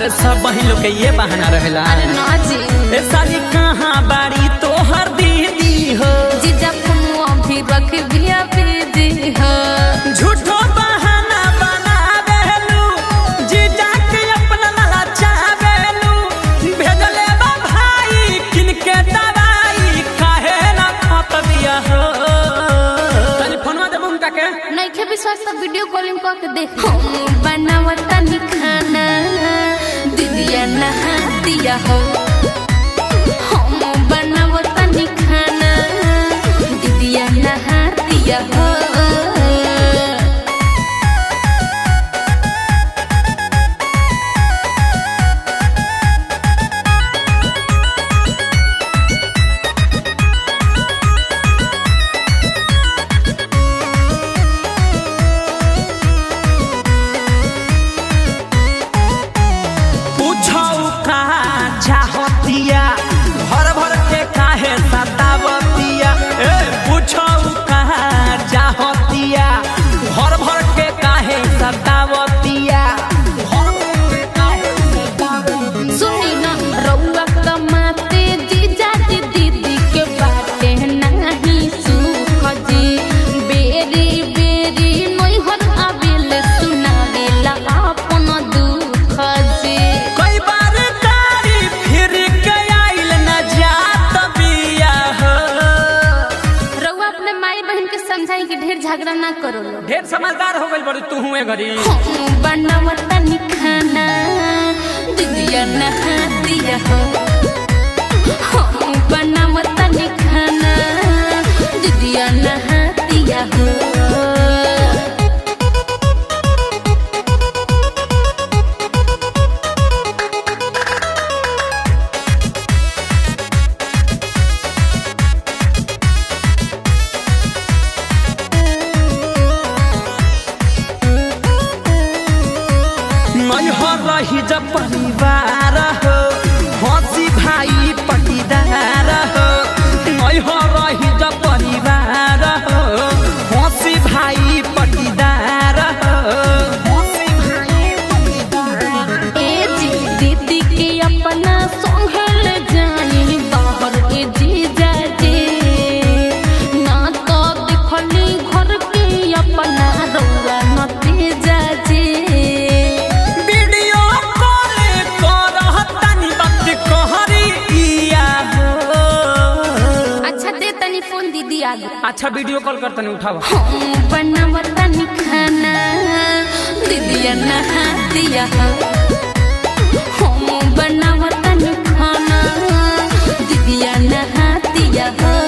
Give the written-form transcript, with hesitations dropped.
सब बहन लोग के ये बहाना रहेला। अरे ना जी ए साली कहाँ बाड़ी तोहर दीदी हो जीजा फोनो भी रख दिया दीदी हो। झूठो बहाना बनावेलू जीजा के अपना लला चावेलू भेजले बा भाई किनके दवाई काहे ना खत दिया हो। तनी फोनवा देबो उनका के नहीं के विश्वास तो वीडियो कॉलिंग करके देख बनावता निखाना दीदिया नहा दिया हो। हम बनावता निखाना दीदिया नहा दिया हो। भर भर के काहे सतावतिया ए पूछो कहाँ चाहतिया भर भर के काहे सतावतिया। सुनी ना रउआ कमाते जीजा जी दीदी के बाटे नहीं सुख जी बेरी बेरी नैहर आवेल सुनावेला अपन दुख जी। कई बार तारी फिर के आइल न जात बिया हो। रउआ अपने माई बहन के समझाई कि ढेर झगड़ा ना करो लो। ढेर समझदार हो गइल बड़ी तू हुए घरी। हम बनावता निखाना दीदिया नहा दिया हो। हम बनावता निखाना दीदिया नहा दिया हो। नैहर रही जब परिवार हो हंसी भाई पटीदार हो। नैहर रही जब परिवार हो हंसी भाई पटीदार हो। ए जी दीदी के अपना संभल जानी बाहर के जीजा जी ना तो दिखली घर के अपना रउआ न तेजा जी। फोन दीदी आ गई। अच्छा वीडियो कॉल कर तनी उठावा। हम बनावता निखाना दीदिया नहा दिया हो। हम बनावता निखाना दीदिया नहा दिया हो।